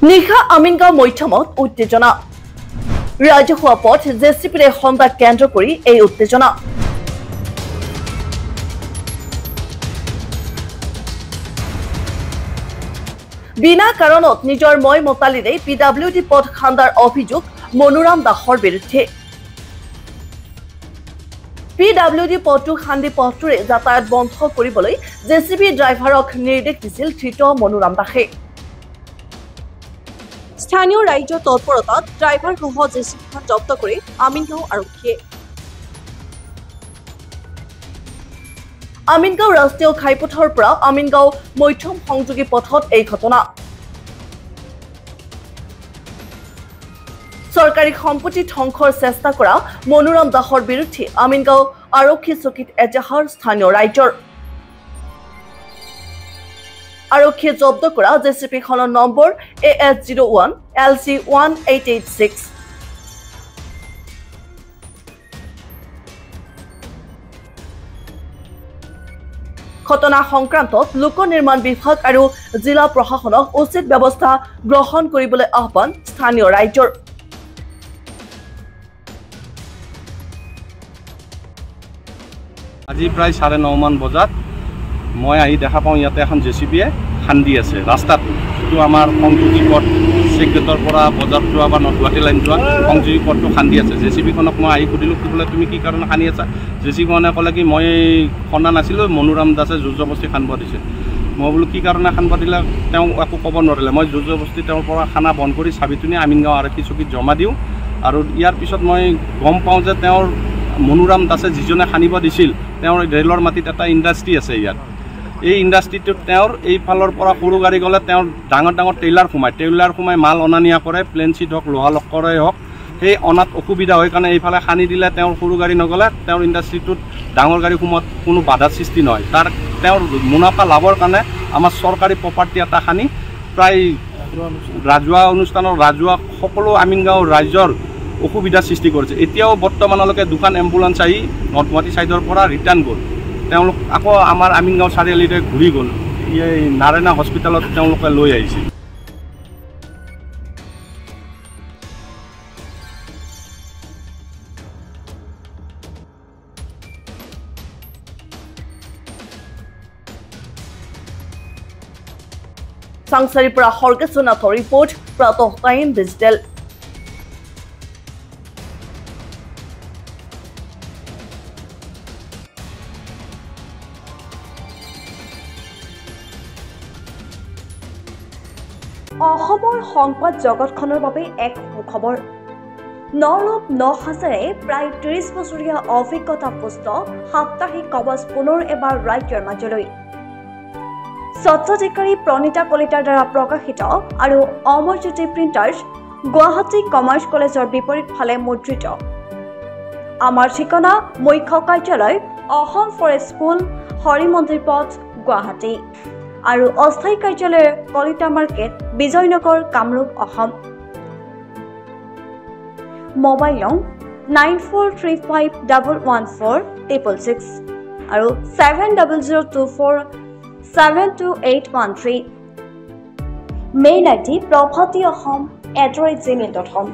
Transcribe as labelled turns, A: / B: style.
A: নিশা আমিনগাঁও মধ্যমত উত্তেজনা ৰাজহুৱা পথ জেচিপিৰে সন্ধ্যা কেন্দ্ৰ কৰি এই উত্তেজনা বিনা কাৰণত নিজৰ মই মতালিৰে পিডব্লিউডি পথ খান্দাৰ অভিযোগ মনোৰাম দাসৰ বিৰুদ্ধে পিডব্লিউডি পথটো খান্দি পথটোৰে যাতায়াত বন্ধ কৰিবলৈ জেচিপি ড্ৰাইভাৰক নিৰ্দেশ দিছিল ধৃত মনোৰাম দাসে স্থানীয় ৰাজ্য তৎপৰতাত ড্ৰাইভাৰ সহ জেচিপিখন জব্দ কৰি আমিনগাঁও আৰক্ষীয়ে আমিনগাঁও ৰাষ্ট্ৰীয় ঘাইপথৰ পৰা আমিনগাঁও মধ্যম সংযোগী পথত এই ঘটনা চৰকাৰী সম্পত্তি ধ্বংসৰ চেষ্টা কৰা মনোৰাম দাসৰ বিৰুদ্ধে আমিনগাঁও আৰক্ষী চকীত এজাহাৰ স্থানীয় ৰাইজৰ আৰক্ষীয়ে জব্দ কৰা জেচিপিখনৰ নম্বৰ AS01 LC 1886 ঘটনা সংক্ৰান্তত লোক নিৰ্মাণ বিভাগ আৰু জিলা প্ৰশাসনক উচিত ব্যৱস্থা গ্ৰহণ কৰিবলৈ আহ্বান স্থানীয় ৰাইজৰ
B: আজি প্ৰায় 9:30 মান বজাত মই আহি দেখা পাওঁ ইয়াতে এখন জেচিপিয়ে খান্দি আছে ৰাস্তাটো যিটো আমাৰ সংযোগী পথ চেকগেটৰ পৰা বজাৰ যোৱা বা নগুৱাহাটী লাইন যোৱা সংযোগী পথটো খান্দি আছে জেচিপিখনক মই আহি সুধিলোঁ বোলে তুমি কি কাৰণে খান্দি আছা জেচিপিখনে ক'লে কি মই খন্দা নাছিলোঁ মনোৰাম দাসে জোৰ জবস্তি খান্দিব দিছে মই বোলো কি কাৰণে খান্দিব দিলে তেওঁ একো ক'ব নোৱাৰিলে মই জোৰ জবস্তি তেওঁৰ পৰা খানা বন্ধ কৰি চাবিটো নি আমিনগাঁও আৰক্ষী চকীত জমা দিওঁ আৰু ইয়াৰ পিছত মই গম পাওঁ যে তেওঁৰ মনোৰাম দাসে যিজনে খান্দিব দিছিল তেওঁৰ ৰেলৰ মাটিত এটা ইণ্ডাষ্ট্ৰী আছে ইয়াত এই ইণ্ডাষ্ট্ৰীটোত তেওঁৰ এইফালৰ পৰা সৰু গাড়ী গ'লে তেওঁৰ ডাঙৰ ডাঙৰ টেইলাৰ সোমাই মাল অনা নিয়া কৰে প্লেন চিট হওক লোহা লক্কৰে হওক সেই অনাত অসুবিধা হয় কাৰণে এইফালে খান্দি দিলে তেওঁৰ সৰু গাড়ী নগ'লে তেওঁৰ ইণ্ডাষ্ট্ৰীটোত ডাঙৰ গাড়ী সোমোৱাত কোনো বাধাৰ সৃষ্টি নহয় তেওঁৰ মুনাফা লাভৰ কাৰণে আমাৰ চৰকাৰী প্ৰপাৰ্টি এটা খান্দি প্ৰায় ৰাজহুৱা অনুষ্ঠানৰ ৰাজহুৱা সকলো আমিনগাঁও ৰাইজৰ অসুবিধাৰ সৃষ্টি কৰিছে এতিয়াও বৰ্তমানলৈকে দুখন এম্বুলেন্স আহি নৰ্থ গুৱাহাটী ছাইডৰ পৰা ৰিটাৰ্ণ গ'ল তেওঁলোক আকৌ আমাৰ আমিনগাঁও চাৰিআলিতে ঘূৰি গ'ল এই নাৰায়ণা হস্পিটেলত তেওঁলোকে লৈ আহিছিল
A: চাংচাৰীৰ পৰা সৰ্গেশ্বনাথৰ ৰিপৰ্ট প্ৰাতঃ টাইম ডিজিটেল অসমৰ সংবাদ জগতখনৰ বাবে এক সুখবৰ নৰূপ নহাজাৰে প্ৰায় 30 বছৰীয়া অভিজ্ঞতাপুষ্ট সাপ্তাহিক কবচ পুনৰ এবাৰ ৰাজ্যৰ মাজলৈ স্বচ্ছাধিকাৰী প্ৰণীতা কলিতাৰ দ্বাৰা প্ৰকাশিত আৰু অমৰজ্যোতি প্ৰিণ্টাৰ্ছ গুৱাহাটী কমাৰ্চ কলেজৰ বিপৰীত ফালে মুদ্ৰিত আমাৰ ঠিকনা মুখ্য কাৰ্যালয় অসম ফৰেষ্ট স্কুল হৰিমন্দিৰ পথ গুৱাহাটী আৰু অস্থায়ী কাৰ্যালয় কলিতা মাৰ্কেট বিজয়নগৰ কামৰূপ অসম মোবাইল নং 9435114666 আৰু 7024722813 মেইল আইডি probhatiahom@gmail.com